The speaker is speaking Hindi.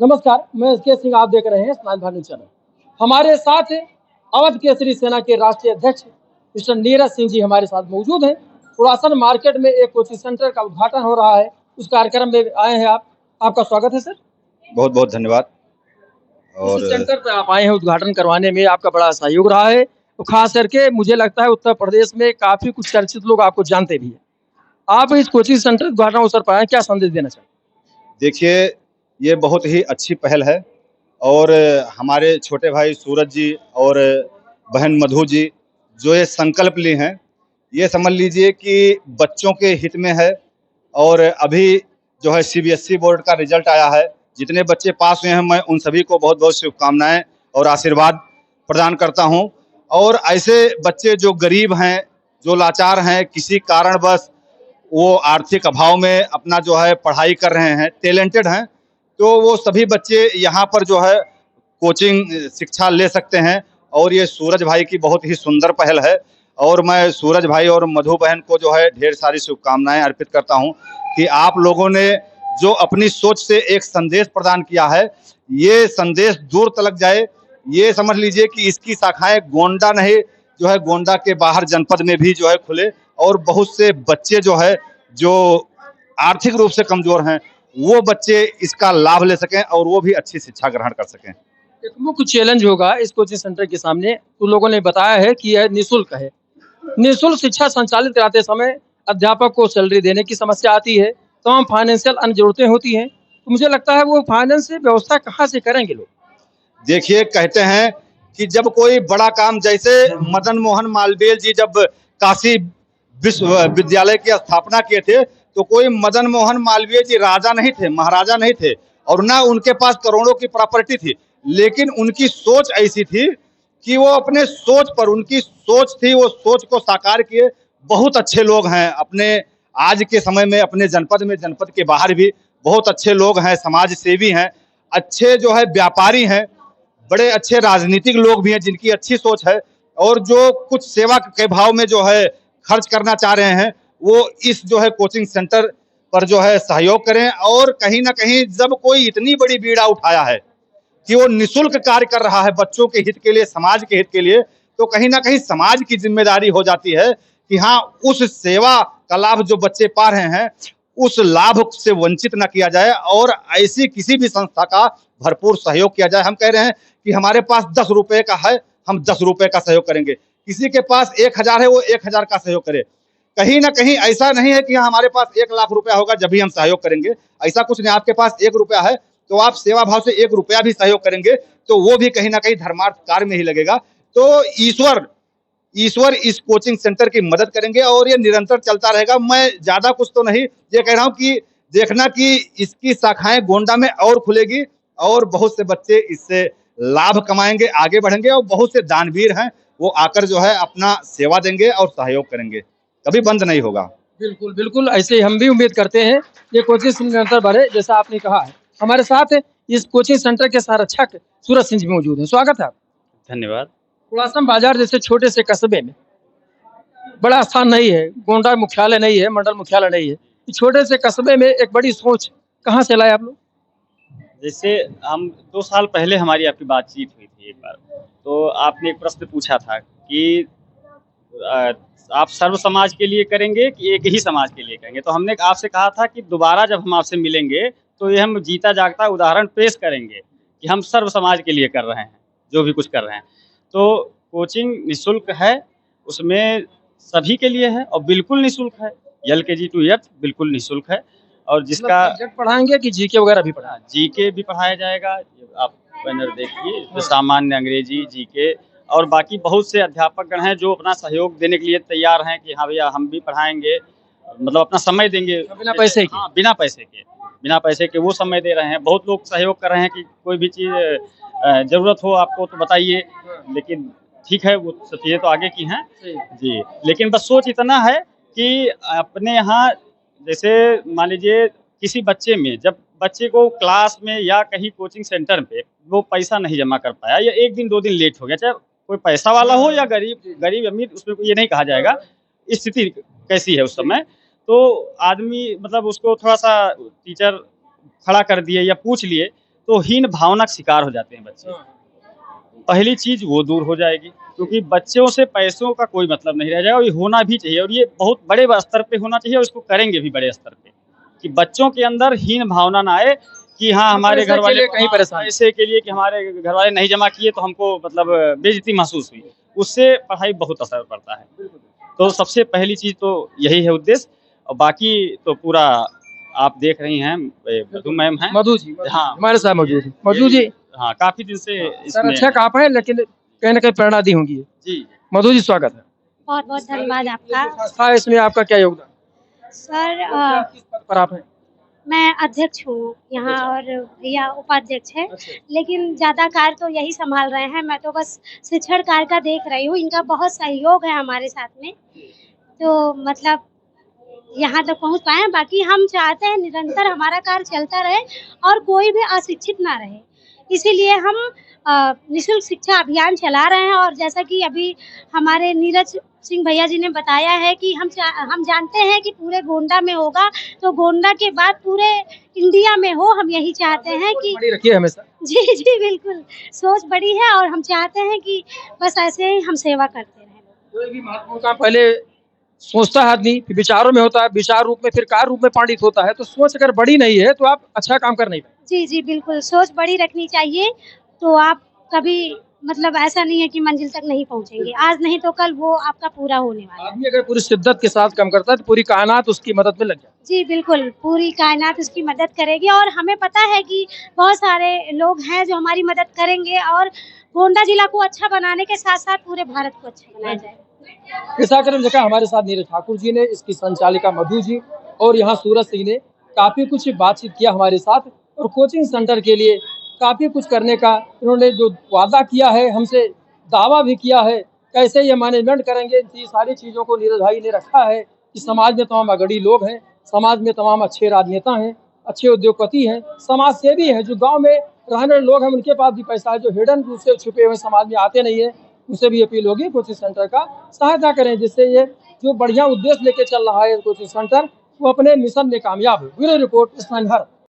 नमस्कार, मैं एसके सिंह। आप देख रहे हैं स्माइल भारत न्यूज़ चैनल। हमारे साथ अवध केसरी सेना के राष्ट्रीय अध्यक्ष मिस्टर नीरज सिंह जी हमारे साथ मौजूद हैं। पुरासन मार्केट में एक कोचिंग सेंटर का उद्घाटन हो रहा है, उस कार्यक्रम में आए हैं आप। आपका स्वागत है सर। बहुत बहुत धन्यवाद। इस और सेंटर पर आप आए हैं, उद्घाटन करवाने में आपका बड़ा सहयोग रहा है। तो खास करके मुझे लगता है उत्तर प्रदेश में काफी कुछ चर्चित लोग आपको जानते भी हैं। आप इस कोचिंग सेंटर उद्घाटन अवसर पर आए, क्या संदेश देना चाहते हैं? देखिए, ये बहुत ही अच्छी पहल है और हमारे छोटे भाई सूरज जी और बहन मधु जी जो ये संकल्प ली हैं, ये समझ लीजिए कि बच्चों के हित में है। और अभी जो है सीबीएसई बोर्ड का रिजल्ट आया है, जितने बच्चे पास हुए हैं मैं उन सभी को बहुत बहुत शुभकामनाएं और आशीर्वाद प्रदान करता हूं। और ऐसे बच्चे जो गरीब हैं, जो लाचार हैं, किसी कारणवश वो आर्थिक अभाव में अपना जो है पढ़ाई कर रहे हैं, टैलेंटेड हैं, तो वो सभी बच्चे यहाँ पर जो है कोचिंग शिक्षा ले सकते हैं। और ये सूरज भाई की बहुत ही सुंदर पहल है और मैं सूरज भाई और मधु बहन को जो है ढेर सारी शुभकामनाएं अर्पित करता हूं कि आप लोगों ने जो अपनी सोच से एक संदेश प्रदान किया है, ये संदेश दूर तलक जाए। ये समझ लीजिए कि इसकी शाखाएं गोंडा नहीं, जो है गोंडा के बाहर जनपद में भी जो है खुले और बहुत से बच्चे जो है जो आर्थिक रूप से कमजोर हैं, वो बच्चे इसका लाभ ले सकें और वो भी अच्छी शिक्षा ग्रहण कर सकें। एक मुख्य चैलेंज होगा इस कोचिंग सेंटर के सामने, तो लोगों ने बताया है कि यह निःशुल्क है। निःशुल्क शिक्षा संचालित कराते समय अध्यापक को सैलरी देने की समस्या आती है, तमाम फाइनेंशियल अन्य जरूरतें होती हैं। तो मुझे लगता है वो फाइनेंस व्यवस्था कहाँ से करेंगे लोग? देखिए, कहते हैं कि जब कोई बड़ा काम, जैसे मदन मोहन मालवीय जी जब काशी विश्वविद्यालय की स्थापना किए थे, तो कोई मदन मोहन मालवीय जी राजा नहीं थे, महाराजा नहीं थे और ना उनके पास करोड़ों की प्रॉपर्टी थी, लेकिन उनकी सोच ऐसी थी कि वो अपने सोच पर, उनकी सोच थी, वो सोच को साकार किए। बहुत अच्छे लोग हैं अपने आज के समय में अपने जनपद में, जनपद के बाहर भी बहुत अच्छे लोग हैं, समाज सेवी हैं, अच्छे जो है व्यापारी हैं, बड़े अच्छे राजनीतिक लोग भी हैं जिनकी अच्छी सोच है और जो कुछ सेवा के भाव में जो है खर्च करना चाह रहे हैं, वो इस जो है कोचिंग सेंटर पर जो है सहयोग करें। और कहीं ना कहीं जब कोई इतनी बड़ी बीड़ा उठाया है कि वो निःशुल्क कार्य कर रहा है बच्चों के हित के लिए, समाज के हित के लिए, तो कहीं ना कहीं समाज की जिम्मेदारी हो जाती है कि हाँ, उस सेवा का लाभ जो बच्चे पा रहे हैं, उस लाभ से वंचित न किया जाए और ऐसी किसी भी संस्था का भरपूर सहयोग किया जाए। हम कह रहे हैं कि हमारे पास 10 रुपए का है, हम 10 रुपए का सहयोग करेंगे। किसी के पास 1000 है, वो 1000 का सहयोग करे। कहीं ना कहीं ऐसा नहीं है कि हमारे पास 1 लाख रुपया होगा जब भी हम सहयोग करेंगे, ऐसा कुछ नहीं। आपके पास 1 रुपया है तो आप सेवा भाव से 1 रुपया भी सहयोग करेंगे तो वो भी कहीं ना कहीं धर्मार्थ कार्य में ही लगेगा। तो ईश्वर ईश्वर इस कोचिंग सेंटर की मदद करेंगे और ये निरंतर चलता रहेगा। मैं ज्यादा कुछ तो नहीं ये कह रहा हूँ कि देखना कि इसकी शाखाएं गोंडा में और खुलेगी और बहुत से बच्चे इससे लाभ कमाएंगे, आगे बढ़ेंगे और बहुत से दानवीर हैं, वो आकर जो है अपना सेवा देंगे और सहयोग करेंगे, कभी बंद नहीं होगा। बिल्कुल बिल्कुल, ऐसे हम भी उम्मीद करते हैं ये कोचिंग सेंटर बढ़े, जैसा आपने कहा है। हमारे साथ इस कोचिंग सेंटर के संरक्षक सूरज सिंह जी मौजूद हैं। स्वागत है। धन्यवाद। कुड़ासम बाजार जैसे छोटे से कस्बे में बड़ा स्थान नहीं है, गोंडा मुख्यालय नहीं है, मंडल मुख्यालय नहीं है, इस छोटे से कस्बे में एक बड़ी सोच कहाँ से लाए आप लोग? जैसे हम 2 साल पहले हमारी आपकी बातचीत हुई थी एक बार, तो आपने एक प्रश्न पूछा था कि अ, आप सर्व समाज के लिए करेंगे कि एक ही समाज के लिए करेंगे? तो हमने आपसे कहा था कि दोबारा जब हम आपसे मिलेंगे, तो ये हम जीता जागता उदाहरण पेश करेंगे कि हम सर्व समाज के लिए कर रहे हैं, जो भी कुछ कर रहे हैं। तो कोचिंग निःशुल्क है, उसमें सभी के लिए है और बिल्कुल निःशुल्क है। एलकेजी टू 8th बिल्कुल निःशुल्क है और जिसका सब्जेक्ट पढ़ाएंगे कि जीके वगैरह भी पढ़ाएंगे? जीके भी पढ़ाया जाएगा। आप बैनर देखिए, तो सामान्य, अंग्रेजी, जीके और बाकी बहुत से अध्यापकगण हैं जो अपना सहयोग देने के लिए तैयार हैं कि हाँ भैया हम भी पढ़ाएंगे, मतलब अपना समय देंगे बिना पैसे के? हाँ, बिना पैसे के वो समय दे रहे हैं। बहुत लोग सहयोग कर रहे हैं कि कोई भी चीज़ ज़रूरत हो आपको तो बताइए, लेकिन ठीक है वो सब चीज़ें तो आगे की हैं जी। लेकिन बस सोच इतना है कि अपने यहाँ जैसे मान लीजिए किसी बच्चे में, जब बच्चे को क्लास में या कहीं कोचिंग सेंटर पे वो पैसा नहीं जमा कर पाया या 1 दिन 2 दिन लेट हो गया, चाहे कोई पैसा वाला हो या गरीब अमीर, उसमें ये नहीं कहा जाएगा स्थिति कैसी है उस समय। तो आदमी मतलब उसको थोड़ा सा टीचर खड़ा कर दिए या पूछ लिए, तो हीन भावना का शिकार हो जाते हैं बच्चे। पहली चीज वो दूर हो जाएगी, क्योंकि बच्चों से पैसों का कोई मतलब नहीं रह जाएगा, और ये होना भी चाहिए, और ये बहुत बड़े स्तर पे होना चाहिए, और इसको करेंगे भी बड़े स्तर पे, कि बच्चों के अंदर हीन भावना ना आए कि हाँ हमारे घर वाले कहीं परेशान पैसे के लिए, कि हमारे घर वाले नहीं जमा किए तो हमको मतलब बेइज्जती महसूस हुई, उससे पढ़ाई बहुत असर पड़ता है। तो सबसे पहली चीज तो यही है उद्देश्य, और बाकी तो पूरा आप देख रही हैं, मधु मैम हैं, मधु जी हाँ हमारे साथ मौजूद है। मधु जी हाँ काफी दिन से सर इसमें अच्छा आप हैं, लेकिन कहीं ना कहीं प्रेरणा दी होंगी। जी मधु जी स्वागत है। बहुत बहुत धन्यवाद आपका। संस्था है, इसमें आपका क्या योगदान? सर किस पद पर आप हैं? मैं अध्यक्ष हूँ यहाँ और भैया उपाध्यक्ष है, लेकिन ज़्यादा कार्य तो यही संभाल रहे हैं, मैं तो बस शिक्षण कार्य का देख रही हूँ। इनका बहुत सहयोग है हमारे साथ में, तो मतलब यहाँ तक पहुँच पाए हैं। बाकी हम चाहते हैं निरंतर हमारा कार्य चलता रहे और कोई भी अशिक्षित ना रहे, इसीलिए हम निःशुल्क शिक्षा अभियान चला रहे हैं। और जैसा कि अभी हमारे नीरज सिंह भैया जी ने बताया है कि हम जानते हैं कि पूरे गोंडा में होगा, तो गोंडा के बाद पूरे इंडिया में हो, हम यही चाहते हैं कि बड़ी रखिए हमेशा। जी जी बिल्कुल, सोच बड़ी है और हम चाहते हैं कि बस ऐसे ही हम सेवा करते रहें। कोई भी महत्वपूर्ण काम पहले सोचता है आदमी, फिर विचारों में होता है, विचार रूप में, फिर कार्य रूप में पारित होता है। तो सोच अगर बड़ी नहीं है तो आप अच्छा काम कर नहीं पाएंगे। जी जी बिल्कुल, सोच बड़ी रखनी चाहिए, तो आप कभी मतलब ऐसा नहीं है कि मंजिल तक नहीं पहुंचेंगे, आज नहीं तो कल वो आपका पूरा होने वाला है। आदमी अगर पूरी शिद्दत के साथ काम करता है तो पूरी कायनात उसकी मदद में लग जाती जी बिल्कुल, पूरी कायनात उसकी मदद करेगी, और हमें पता है कि बहुत सारे लोग हैं जो हमारी मदद करेंगे, और गोंडा जिला को अच्छा बनाने के साथ साथ पूरे भारत को अच्छा बनाया जाएगा। है। ऐसा कर देखा हमारे साथ नीरज ठाकुर जी ने, इसकी संचालिका मधु जी और यहाँ सूरज सिंह ने काफी कुछ बातचीत किया हमारे साथ, और कोचिंग सेंटर के लिए काफी कुछ करने का इन्होंने जो वादा किया है, हमसे दावा भी किया है, कैसे ये मैनेजमेंट करेंगे, ये सारी चीजों को नीरज भाई ने रखा है कि समाज में तमाम अगड़ी लोग हैं, समाज में तमाम अच्छे राजनेता हैं, अच्छे उद्योगपति हैं, समाज सेवी हैं, जो गांव में रहने वाले लोग हैं उनके पास भी पैसा है, जो हिडन रूप से छुपे हुए समाज में आते नहीं है, उनसे भी अपील होगी कोचिंग सेंटर का सहायता करें, जिससे ये जो बढ़िया उद्देश्य लेके चल रहा है कोचिंग सेंटर वो अपने मिशन में कामयाब हो। Bureau report, smile Bharat.